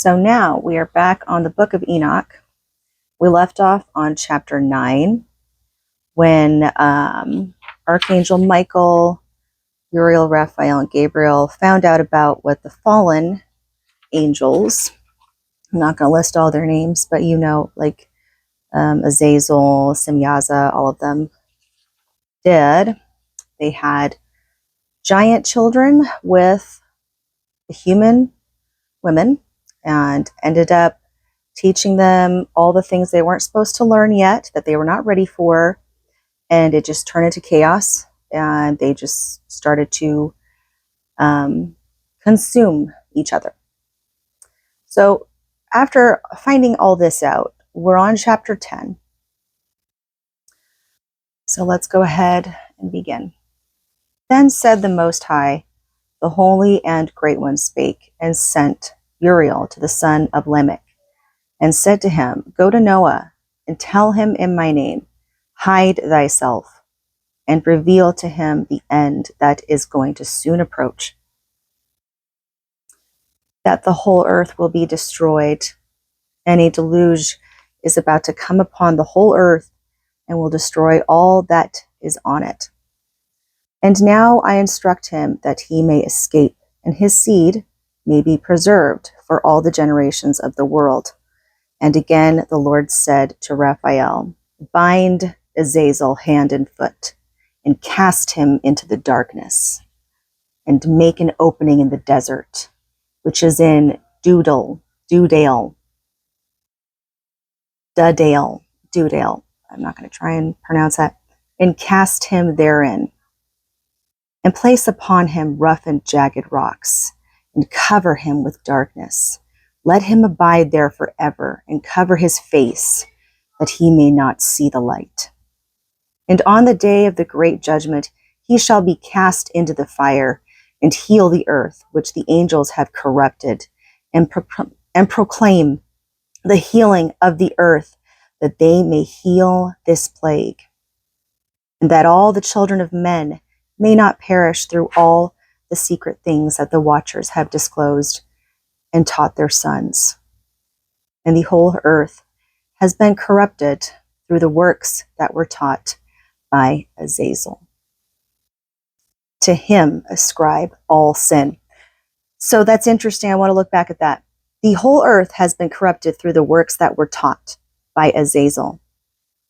So now we are back on the book of Enoch. We left off on chapter 9 when Archangel Michael, Uriel, Raphael, and Gabriel found out about what the fallen angels, I'm not going to list all their names, but you know, like Azazel, Semyaza, all of them did. They had giant children with human women and ended up teaching them all the things they weren't supposed to learn yet, that they were not ready for, and it just turned into chaos, and they just started to consume each other. So after finding all this out, we're on chapter 10. So let's go ahead and begin. Then said the Most High, the Holy and Great One spake, and sent Uriel to the son of Lamech, and said to him, Go to Noah, and tell him in my name, hide thyself, and reveal to him the end that is going to soon approach, that the whole earth will be destroyed, and a deluge is about to come upon the whole earth, and will destroy all that is on it. And now I instruct him that he may escape, and his seed may be preserved for all the generations of the world. And again the Lord said to Raphael, Bind Azazel hand and foot, and cast him into the darkness, and make an opening in the desert, which is in Dudale. I'm not going to try and pronounce that. And cast him therein, and place upon him rough and jagged rocks, and cover him with darkness. Let him abide there forever, and cover his face, that he may not see the light. And on the day of the great judgment, he shall be cast into the fire, and heal the earth, which the angels have corrupted, and proclaim the healing of the earth, that they may heal this plague, and that all the children of men may not perish through all the secret things that the watchers have disclosed and taught their sons. And the whole earth has been corrupted through the works that were taught by Azazel. To him ascribe all sin. So that's interesting. I want to look back at that. The whole earth has been corrupted through the works that were taught by Azazel.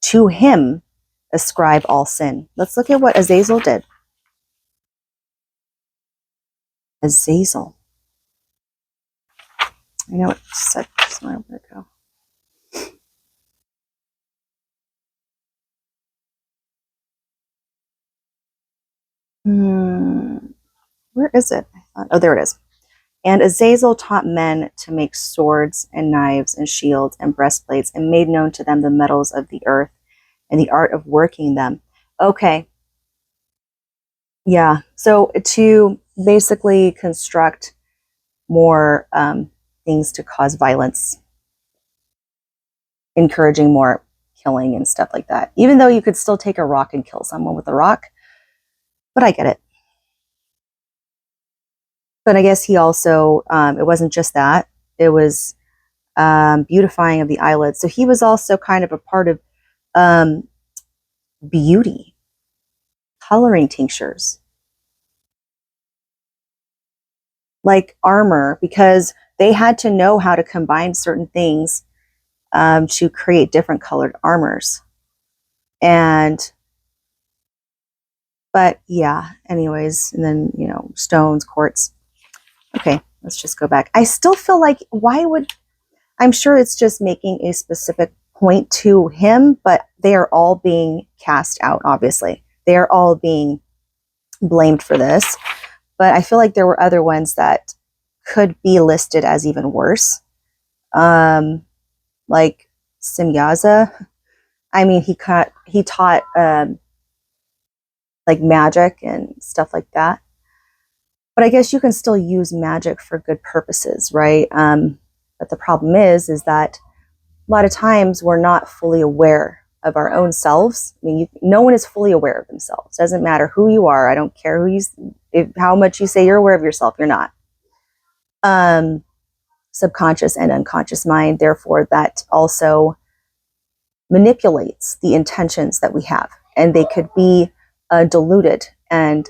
To him ascribe all sin. Let's look at what Azazel did. Azazel. I know it said somewhere. Where'd it go? Where is it? Oh, there it is. And Azazel taught men to make swords and knives and shields and breastplates, and made known to them the metals of the earth and the art of working them. Okay. Yeah. So to basically construct more things to cause violence, encouraging more killing and stuff like that. Even though you could still take a rock and kill someone with a rock. But I get it. But I guess he also, it wasn't just that. It was beautifying of the eyelids. So he was also kind of a part of beauty, coloring tinctures, like armor, because they had to know how to combine certain things to create different colored armors. But yeah, anyways, and then, you know, stones, quartz. Okay, let's just go back. I still feel like, I'm sure it's just making a specific point to him, but they are all being cast out, obviously. They are all being blamed for this. But I feel like there were other ones that could be listed as even worse. Like Semyaza. I mean, he taught like magic and stuff like that. But I guess you can still use magic for good purposes, right? But the problem is that a lot of times we're not fully aware of our own selves. I mean, no one is fully aware of themselves. It doesn't matter who you are. I don't care how much you say you're aware of yourself. You're not. subconscious and unconscious mind. Therefore, that also manipulates the intentions that we have, and they could be diluted. And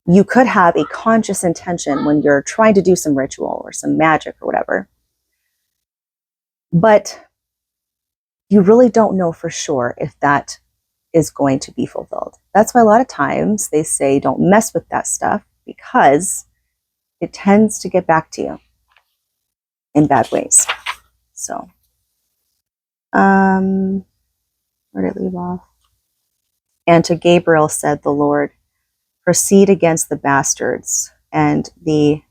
you could have a conscious intention when you're trying to do some ritual or some magic or whatever, but you really don't know for sure if that is going to be fulfilled. That's why a lot of times they say don't mess with that stuff, because it tends to get back to you in bad ways. So, where did it leave off? And to Gabriel said the Lord, proceed against the bastards and the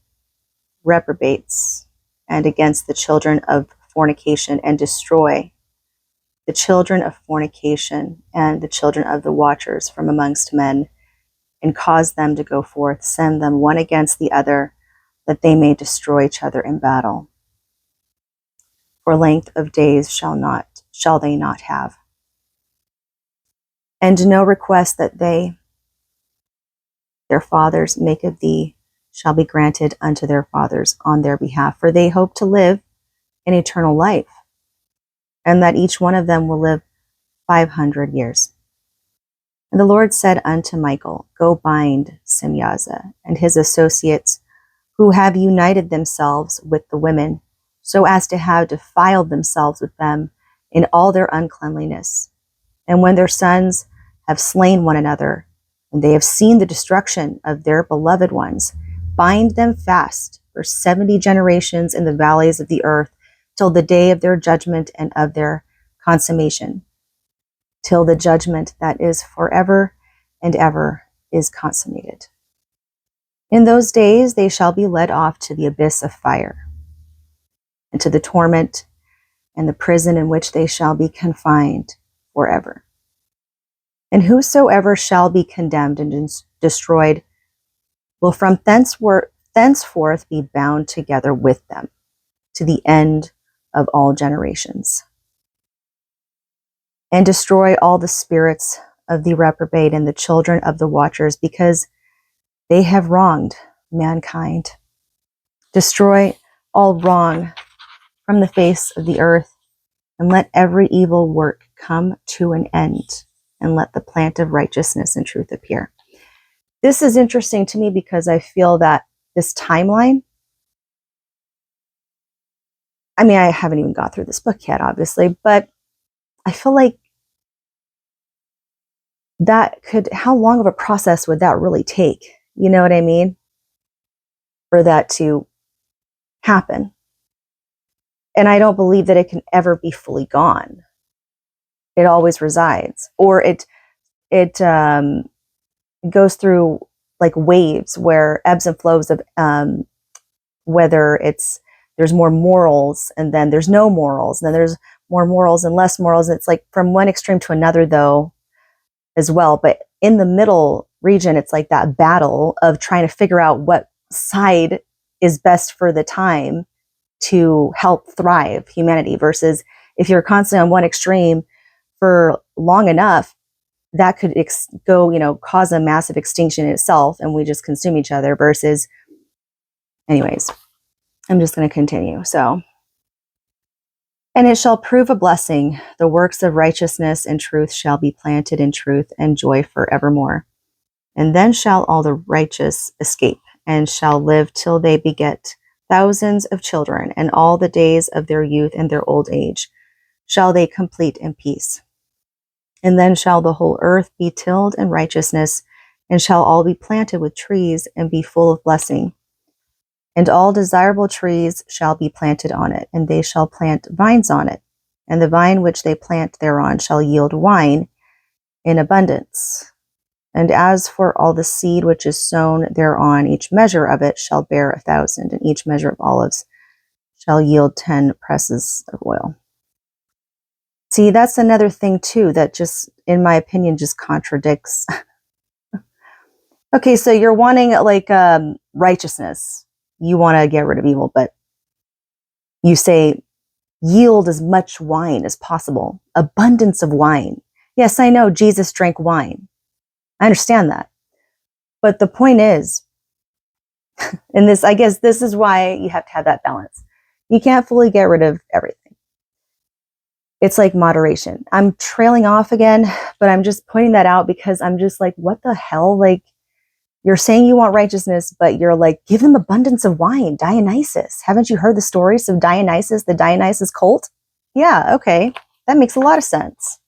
reprobates, and against the children of fornication, and destroy the children of fornication and the children of the watchers from amongst men, and cause them to go forth, send them one against the other, that they may destroy each other in battle. For length of days shall they not have. And no request that their fathers make of thee shall be granted unto their fathers on their behalf, for they hope to live in eternal life, and that each one of them will live 500 years. And the Lord said unto Michael, go bind Simyaza and his associates, who have united themselves with the women, so as to have defiled themselves with them in all their uncleanliness. And when their sons have slain one another, and they have seen the destruction of their beloved ones, bind them fast for 70 generations in the valleys of the earth, till the day of their judgment and of their consummation, till the judgment that is forever and ever is consummated. In those days they shall be led off to the abyss of fire, and to the torment and the prison in which they shall be confined forever. And whosoever shall be condemned and destroyed will from thenceforth be bound together with them to the end of all generations, and destroy all the spirits of the reprobate and the children of the watchers, because they have wronged mankind. Destroy all wrong from the face of the earth, and let every evil work come to an end, and let the plant of righteousness and truth appear. This is interesting to me because I feel that this timeline, I mean, I haven't even got through this book yet, obviously, but I feel like how long of a process would that really take? You know what I mean? For that to happen. And I don't believe that it can ever be fully gone. It always resides, or it goes through like waves, where ebbs and flows of whether there's more morals and then there's no morals, and then there's more morals and less morals. It's like from one extreme to another, though, as well. But in the middle region, it's like that battle of trying to figure out what side is best for the time to help thrive humanity, versus if you're constantly on one extreme for long enough, that could cause a massive extinction in itself, and we just consume each other. Versus, anyways, I'm just going to continue. So, and it shall prove a blessing. The works of righteousness and truth shall be planted in truth and joy forevermore. And then shall all the righteous escape, and shall live till they beget thousands of children, and all the days of their youth and their old age shall they complete in peace. And then shall the whole earth be tilled in righteousness, and shall all be planted with trees, and be full of blessing. And all desirable trees shall be planted on it, and they shall plant vines on it. And the vine which they plant thereon shall yield wine in abundance. And as for all the seed which is sown thereon, each measure of it shall bear 1,000, and each measure of olives shall yield 10 presses of oil. See, that's another thing too that just, in my opinion, just contradicts. Okay, so you're wanting like righteousness. You want to get rid of evil, but you say yield as much wine as possible. Abundance of wine. Yes, I know Jesus drank wine. I understand that. But the point is, And this, I guess this is why you have to have that balance. You can't fully get rid of everything. It's like moderation. I'm trailing off again, but I'm just pointing that out because I'm just like, what the hell? Like, you're saying you want righteousness, but you're like, give them abundance of wine, Dionysus. Haven't you heard the stories of Dionysus, the Dionysus cult? Yeah, okay. That makes a lot of sense.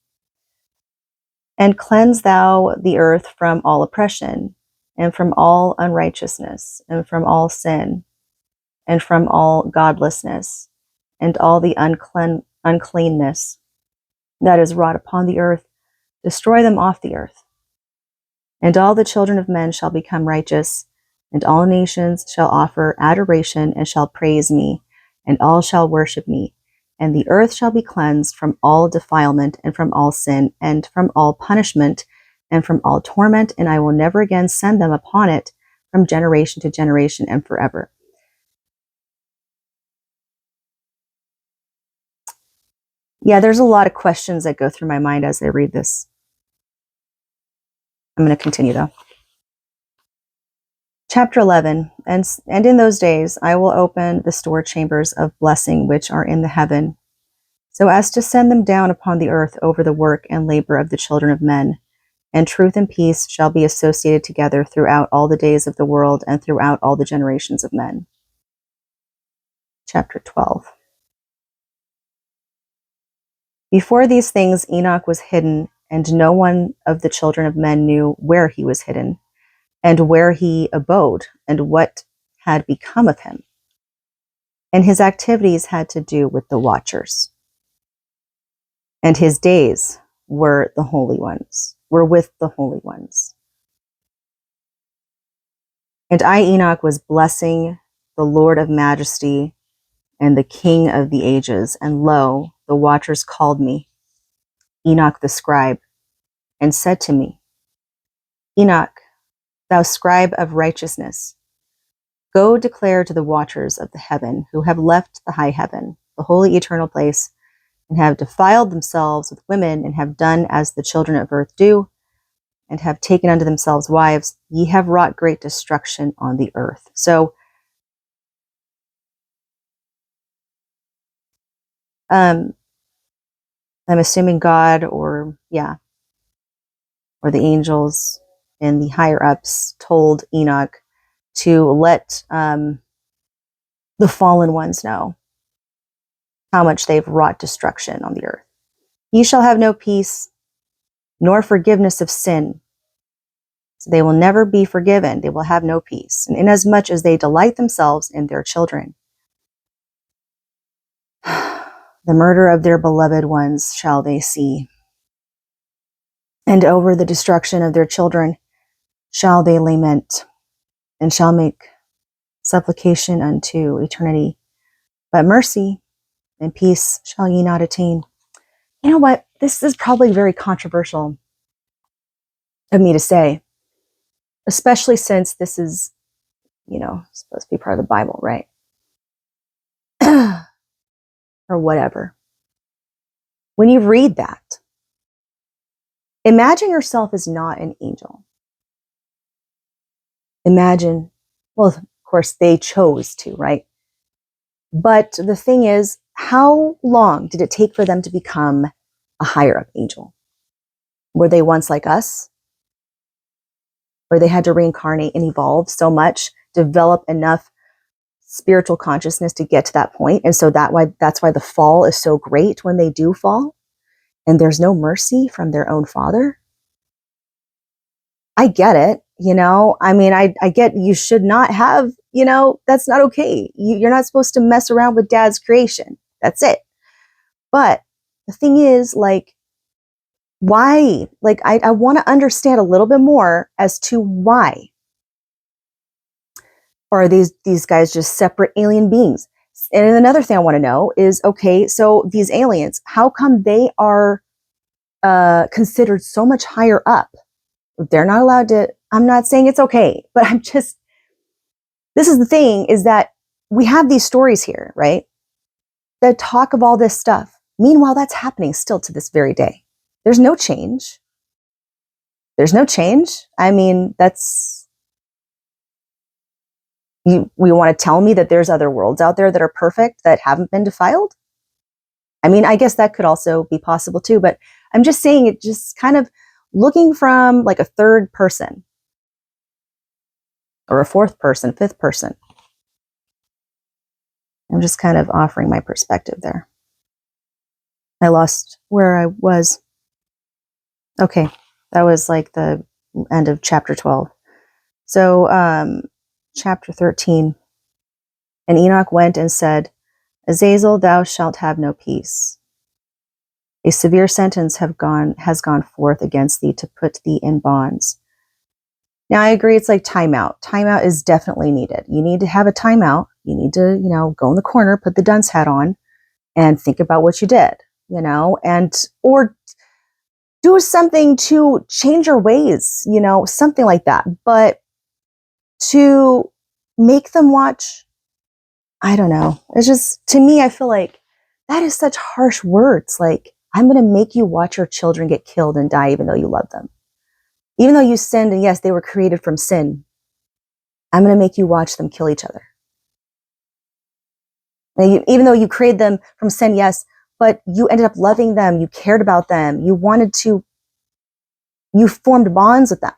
And cleanse thou the earth from all oppression, and from all unrighteousness, and from all sin, and from all godlessness, and all the uncleanness that is wrought upon the earth. Destroy them off the earth. And all the children of men shall become righteous, and all nations shall offer adoration and shall praise me, and all shall worship me. And the earth shall be cleansed from all defilement, and from all sin, and from all punishment, and from all torment, and I will never again send them upon it from generation to generation and forever. Yeah, there's a lot of questions that go through my mind as I read this. I'm going to continue though. Chapter 11, and in those days I will open the store chambers of blessing which are in the heaven, so as to send them down upon the earth over the work and labor of the children of men. And truth and peace shall be associated together throughout all the days of the world and throughout all the generations of men. Chapter 12. Before these things Enoch was hidden, and no one of the children of men knew where he was hidden, and where he abode, and what had become of him. And his activities had to do with the watchers. And his days were the holy ones, were with the holy ones. And I, Enoch, was blessing the Lord of majesty and the King of the ages. And lo, the watchers called me, Enoch the scribe, and said to me, Enoch, thou scribe of righteousness, go declare to the watchers of the heaven who have left the high heaven, the holy eternal place, and have defiled themselves with women, and have done as the children of earth do, and have taken unto themselves wives, ye have wrought great destruction on the earth. So, I'm assuming God or the angels and the higher ups told Enoch to let the fallen ones know how much they've wrought destruction on the earth. Ye shall have no peace, nor forgiveness of sin. So they will never be forgiven. They will have no peace. And inasmuch as they delight themselves in their children, the murder of their beloved ones shall they see. And over the destruction of their children shall they lament, and shall make supplication unto eternity. But mercy and peace shall ye not attain. You know what? This is probably very controversial of me to say, especially since this is, supposed to be part of the Bible, right? Or whatever. When you read that, imagine yourself as not an angel. Imagine, well, of course, they chose to, right? But the thing is, how long did it take for them to become a higher up angel? Were they once like us? Or they had to reincarnate and evolve so much, develop enough spiritual consciousness to get to that point? And so that's why the fall is so great when they do fall, and there's no mercy from their own father. I get it. I mean, I get you should not have, that's not okay. You're not supposed to mess around with dad's creation. That's it. But the thing is, like, why? Like, I want to understand a little bit more as to why. Or are these guys just separate alien beings? And another thing I want to know is, okay, so these aliens, how come they are considered so much higher up? They're not allowed to, I'm not saying it's okay, but this is the thing, is that we have these stories here, right? That talk of all this stuff. Meanwhile, that's happening still to this very day. There's no change. I mean, We want to tell me that there's other worlds out there that are perfect, that haven't been defiled? I mean, I guess that could also be possible too, but I'm just saying, it just kind of looking from like a third person or a fourth person, fifth person. I'm just kind of offering my perspective there. I lost where I was. Okay, that was like the end of chapter 12. So, chapter 13. And Enoch went and said, Azazel, thou shalt have no peace. A severe sentence has gone forth against thee to put thee in bonds. Now, I agree, it's like timeout. Timeout is definitely needed. You need to have a timeout. You need to, go in the corner, put the dunce hat on, and think about what you did, and or do something to change your ways, something like that. But to make them watch, I don't know. It's just, to me, I feel like that is such harsh words. Like, I'm going to make you watch your children get killed and die even though you love them. Even though you sinned, and yes, they were created from sin, I'm going to make you watch them kill each other. Now, even though you created them from sin, yes, but you ended up loving them. You cared about them. You formed bonds with them.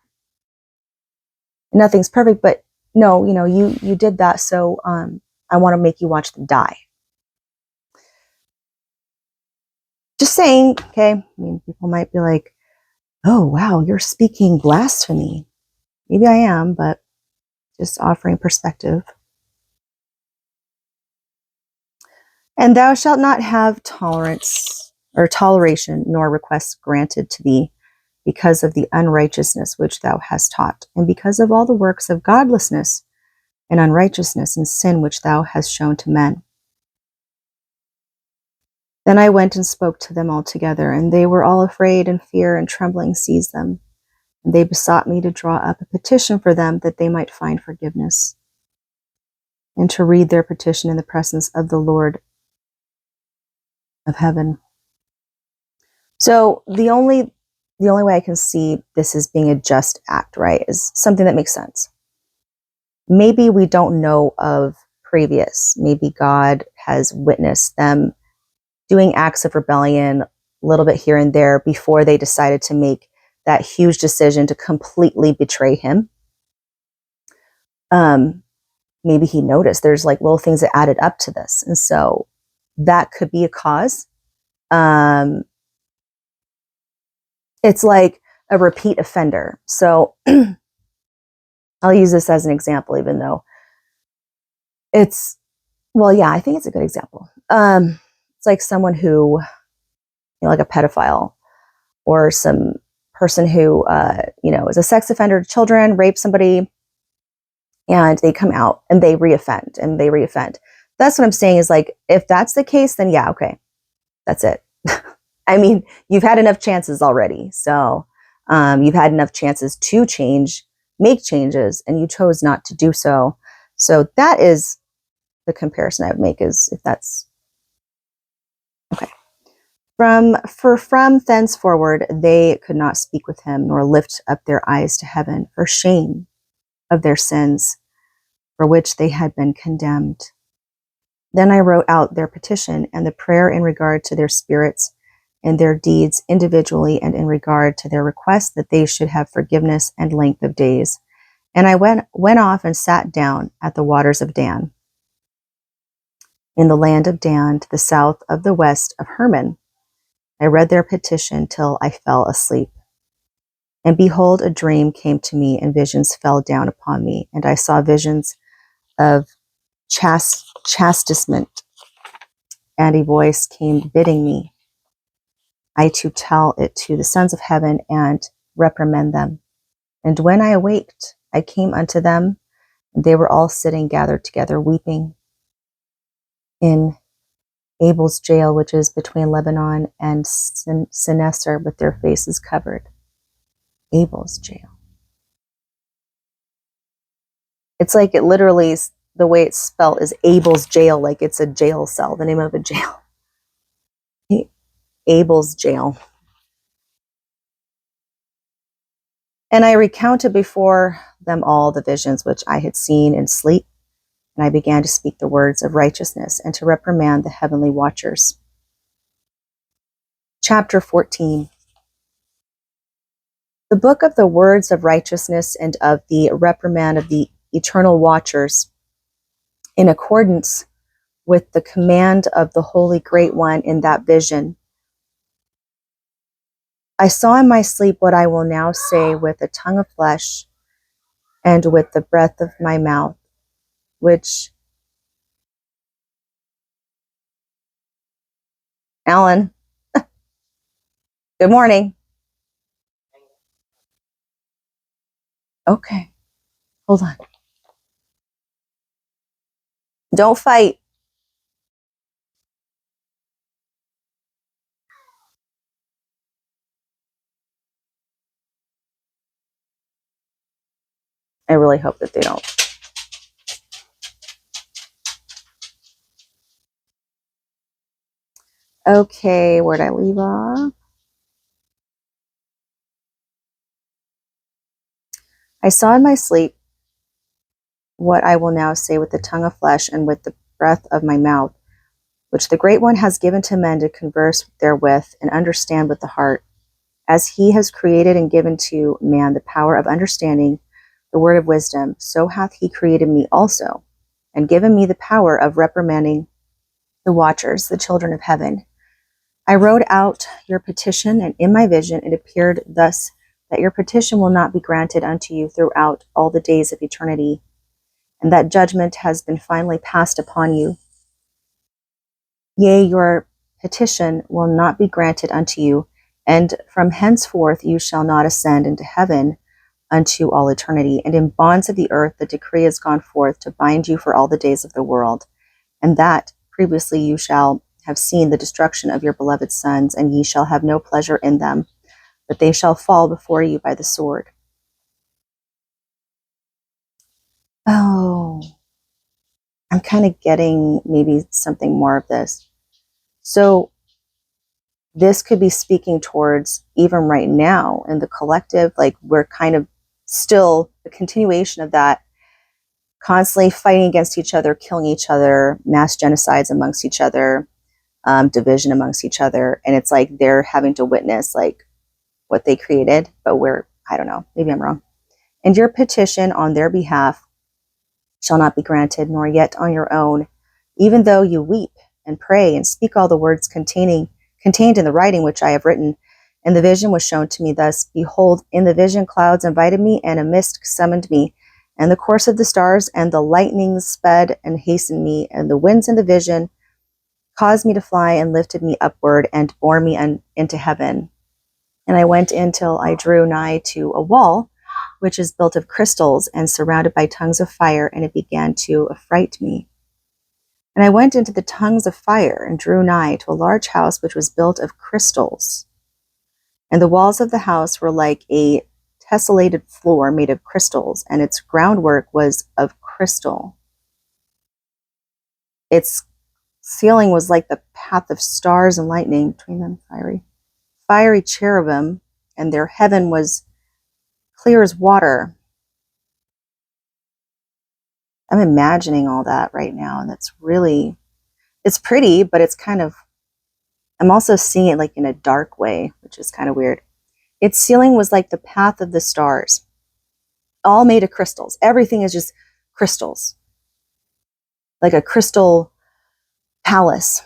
Nothing's perfect, but no, you did that. So, I want to make you watch them die. Just saying, okay? I mean, people might be like, oh, wow, you're speaking blasphemy. Maybe I am, but just offering perspective. And thou shalt not have tolerance or toleration, nor request granted to thee, because of the unrighteousness which thou hast taught, and because of all the works of godlessness and unrighteousness and sin which thou hast shown to men. Then I went and spoke to them all together, and they were all afraid, and fear and trembling seized them. And they besought me to draw up a petition for them, that they might find forgiveness, and to read their petition in the presence of the Lord of heaven. So the only way I can see this as being a just act, right, is something that makes sense. Maybe we don't know of previous. Maybe God has witnessed them doing acts of rebellion a little bit here and there before they decided to make that huge decision to completely betray him. Maybe he noticed there's like little things that added up to this. And so that could be a cause. It's like a repeat offender. So I'll use this as an example, even though I think it's a good example. It's like someone who, like a pedophile, or some person who, is a sex offender to children, rapes somebody, and they come out and they reoffend and they reoffend. That's what I'm saying is, like, if that's the case, then yeah, okay, that's it. I mean, you've had enough chances already. So you've had enough chances to make changes, and you chose not to do so. So that is the comparison I would make, is if that's okay. From thenceforward, they could not speak with him, nor lift up their eyes to heaven, for shame of their sins, for which they had been condemned. Then I wrote out their petition and the prayer in regard to their spirits and their deeds individually, and in regard to their request that they should have forgiveness and length of days. And I went off and sat down at the waters of Dan, in the land of Dan, to the south of the west of Hermon. I read their petition till I fell asleep. And behold, a dream came to me, and visions fell down upon me, and I saw visions of chastisement, and a voice came bidding me, I to tell it to the sons of heaven and reprimand them. And when I awaked, I came unto them, and they were all sitting gathered together, weeping, in Abel's jail, which is between Lebanon and Sineser, with their faces covered. Abel's jail. It's like, it literally, the way it's spelled is Abel's jail, like it's a jail cell, the name of a jail. Abel's jail. And I recounted before them all the visions which I had seen in sleep, And I began to speak the words of righteousness and to reprimand the heavenly watchers. Chapter 14. The book of the words of righteousness and of the reprimand of the eternal watchers, in accordance with the command of the Holy Great One in that vision. I saw in my sleep what I will now say with a tongue of flesh and with the breath of my mouth, which, Alan, good morning. Okay, hold on. Don't fight. I really hope that they don't. Okay, where'd I leave off? I saw in my sleep what I will now say with the tongue of flesh and with the breath of my mouth, which the Great One has given to men to converse therewith and understand with the heart, as he has created and given to man the power of understanding the word of wisdom, so hath he created me also, and given me the power of reprimanding the watchers, the children of heaven. I wrote out your petition, and in my vision it appeared thus, that your petition will not be granted unto you throughout all the days of eternity, and that judgment has been finally passed upon you. Yea, your petition will not be granted unto you, and from henceforth you shall not ascend into heaven unto all eternity. And in bonds of the earth the decree is gone forth to bind you for all the days of the world, and that previously you shall have seen the destruction of your beloved sons, and ye shall have no pleasure in them, but they shall fall before you by the sword. Oh, I'm kind of getting maybe something more of this. So this could be speaking towards even right now in the collective, like we're kind of still a continuation of that, constantly fighting against each other, killing each other, mass genocides amongst each other, division amongst each other. And it's like they're having to witness like what they created, but I don't know, maybe I'm wrong. And your petition on their behalf shall not be granted, nor yet on your own, even though you weep and pray and speak all the words contained in the writing which I have written. And the vision was shown to me thus: behold, in the vision clouds invited me, and a mist summoned me, and the course of the stars and the lightnings sped and hastened me, and the winds in the vision caused me to fly and lifted me upward and bore me into heaven. And I went in till I drew nigh to a wall, which is built of crystals and surrounded by tongues of fire, and it began to affright me. And I went into the tongues of fire and drew nigh to a large house which was built of crystals. And the walls of the house were like a tessellated floor made of crystals, and its groundwork was of crystal. Its ceiling was like the path of stars and lightning, between them fiery cherubim, and their heaven was clear as water. I'm imagining all that right now, and it's pretty, but it's kind of, I'm also seeing it like in a dark way, which is kind of weird. Its ceiling was like the path of the stars, all made of crystals. Everything is just crystals, like a crystal palace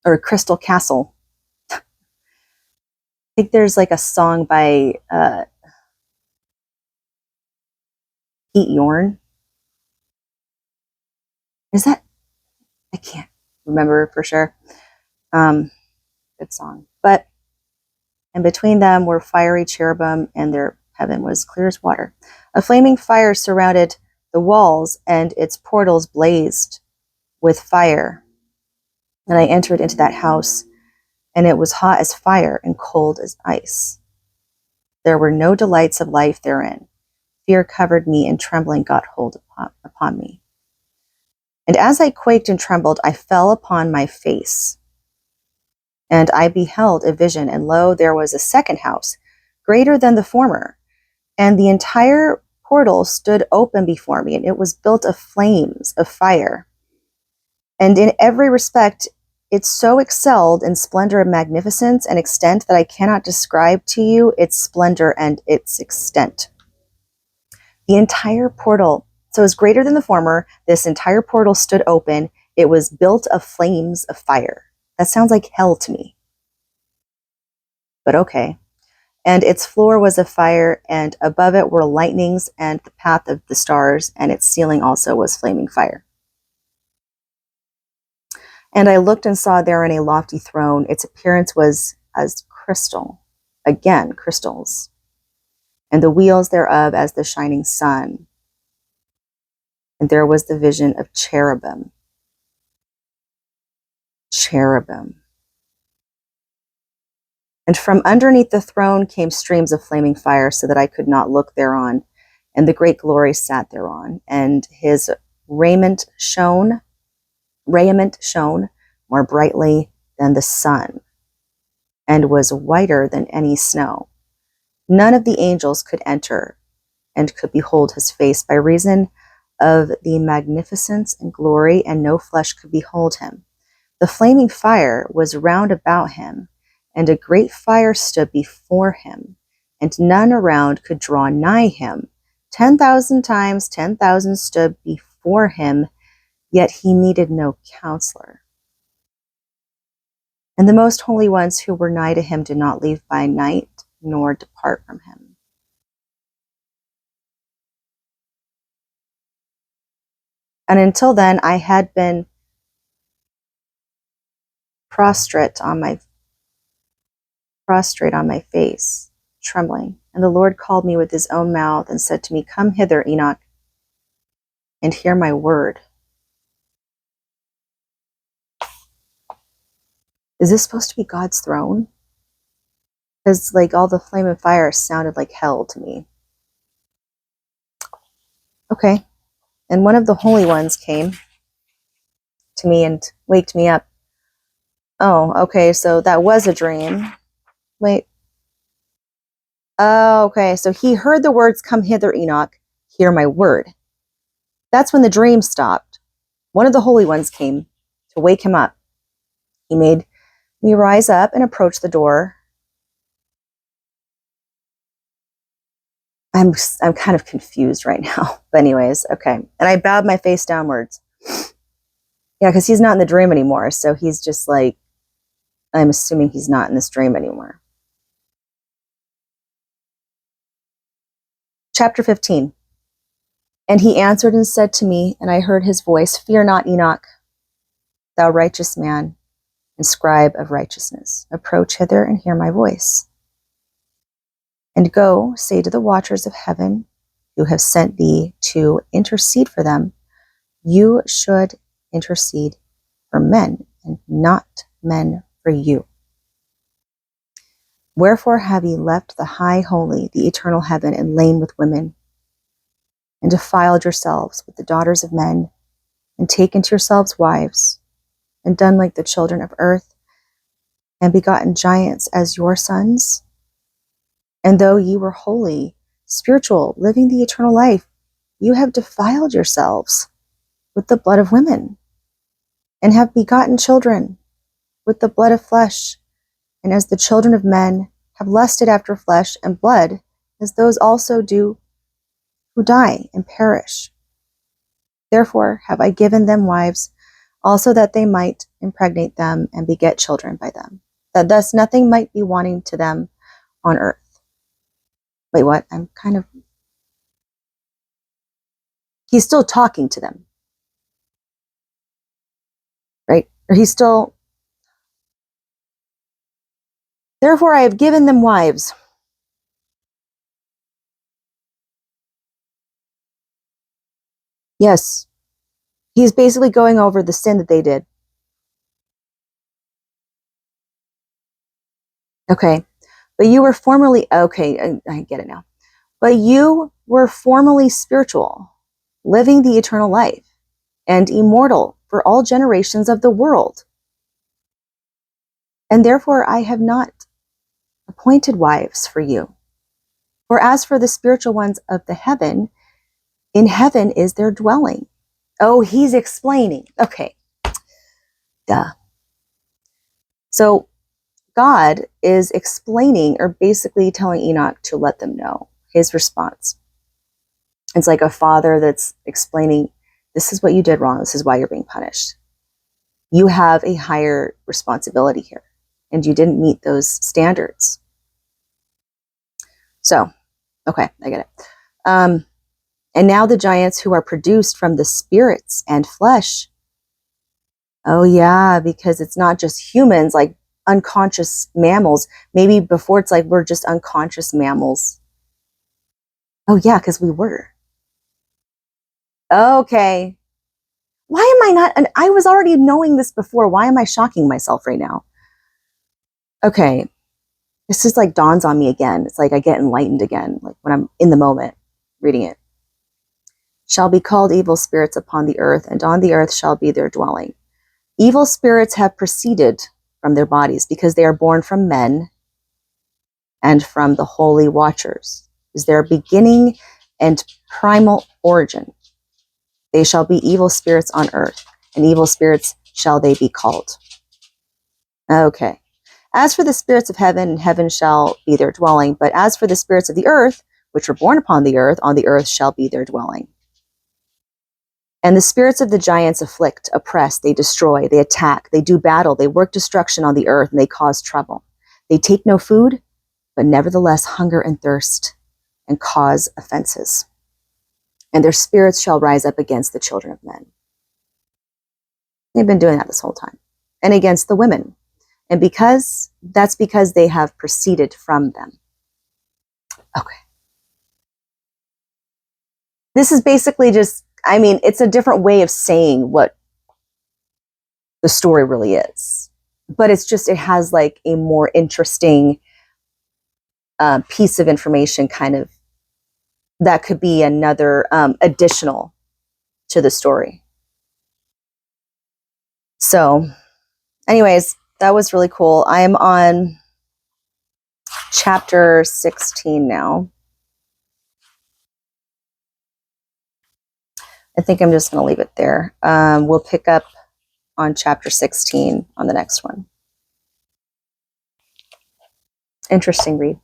or a crystal castle. I think there's like a song by Pete Yorn. Is that? I can't remember for sure. Good song. But and between them were fiery cherubim, and their heaven was clear as water. A flaming fire surrounded the walls, and its portals blazed with fire. And I entered into that house, and it was hot as fire and cold as ice. There were no delights of life therein. Fear covered me, and trembling got hold upon me. And as I quaked and trembled, I fell upon my face. And I beheld a vision, and lo, there was a second house, greater than the former, and the entire portal stood open before me, and it was built of flames of fire. And in every respect, it so excelled in splendor and magnificence and extent that I cannot describe to you its splendor and its extent. The entire portal, so is greater than the former. This entire portal stood open. It was built of flames of fire. That sounds like hell to me. But okay. And its floor was of fire, and above it were lightnings and the path of the stars, and its ceiling also was flaming fire. And I looked and saw therein a lofty throne. Its appearance was as crystal, again, crystals, and the wheels thereof as the shining sun. And there was the vision of cherubim. Cherubim. And from underneath the throne came streams of flaming fire, so that I could not look thereon. And the great glory sat thereon, and his raiment shone more brightly than the sun, and was whiter than any snow. None of the angels could enter and could behold his face by reason of the magnificence and glory, and no flesh could behold him. The flaming fire was round about him, and a great fire stood before him, and none around could draw nigh him. 10,000 times 10,000 stood before him, yet he needed no counselor. And the most holy ones who were nigh to him did not leave by night, nor depart from him. And until then, I had been prostrate on my face, trembling. And the Lord called me with his own mouth and said to me, Come hither, Enoch, and hear my word. Is this supposed to be God's throne? Because like all the flame and fire sounded like hell to me. Okay. And one of the holy ones came to me and waked me up. Oh, okay, so that was a dream. Wait. Oh, okay, so he heard the words, Come hither, Enoch, hear my word. That's when the dream stopped. One of the holy ones came to wake him up. He made me rise up and approach the door. I'm kind of confused right now. But anyways, okay. And I bowed my face downwards. Yeah, because he's not in the dream anymore. So he's just like, I'm assuming he's not in this dream anymore. Chapter 15. And he answered and said to me, and I heard his voice, Fear not, Enoch, thou righteous man, and scribe of righteousness. Approach hither and hear my voice. And go, say to the watchers of heaven, who have sent thee to intercede for them, you should intercede for men, and not men for you. Wherefore have ye left the high holy, the eternal heaven, and lain with women, and defiled yourselves with the daughters of men, and taken to yourselves wives, and done like the children of earth, and begotten giants as your sons? And though ye were holy, spiritual, living the eternal life, you have defiled yourselves with the blood of women, and have begotten children with the blood of flesh, and as the children of men have lusted after flesh and blood, as those also do who die and perish. Therefore have I given them wives, also that they might impregnate them and beget children by them, that thus nothing might be wanting to them on earth. Wait, what? He's still talking to them, right? Or he's still, therefore I have given them wives. Yes, he's basically going over the sin that they did. Okay, but you were formerly, okay, I get it now. But you were formerly spiritual, living the eternal life, and immortal for all generations of the world. And therefore I have not appointed wives for you. For as for the spiritual ones of the heaven, in heaven is their dwelling. Oh, he's explaining. Okay. Duh. So God is explaining, or basically telling Enoch to let them know his response. It's like a father that's explaining, this is what you did wrong. This is why you're being punished. You have a higher responsibility here, and you didn't meet those standards. So, okay, I get it. And now the giants who are produced from the spirits and flesh. Oh yeah, because it's not just humans, like unconscious mammals. Maybe before it's like we're just unconscious mammals. Oh yeah, because we were. Okay. Why am I not? And I was already knowing this before. Why am I shocking myself right now? Okay. This just like dawns on me again. It's like I get enlightened again, like when I'm in the moment reading it. Shall be called evil spirits upon the earth, and on the earth shall be their dwelling. Evil spirits have proceeded from their bodies because they are born from men and from the holy watchers. Is their beginning and primal origin. They shall be evil spirits on earth, and evil spirits shall they be called. Okay. As for the spirits of heaven, heaven shall be their dwelling. But as for the spirits of the earth, which were born upon the earth shall be their dwelling. And the spirits of the giants afflict, oppress, they destroy, they attack, they do battle, they work destruction on the earth, and they cause trouble. They take no food, but nevertheless hunger and thirst, and cause offenses. And their spirits shall rise up against the children of men. They've been doing that this whole time. And against the women. And that's because they have proceeded from them. Okay. This is basically just, it's a different way of saying what the story really is. But it's just, it has like a more interesting piece of information kind of, that could be another additional to the story. So anyways, that was really cool. I am on chapter 16 now. I think I'm just going to leave it there. We'll pick up on chapter 16 on the next one. Interesting read.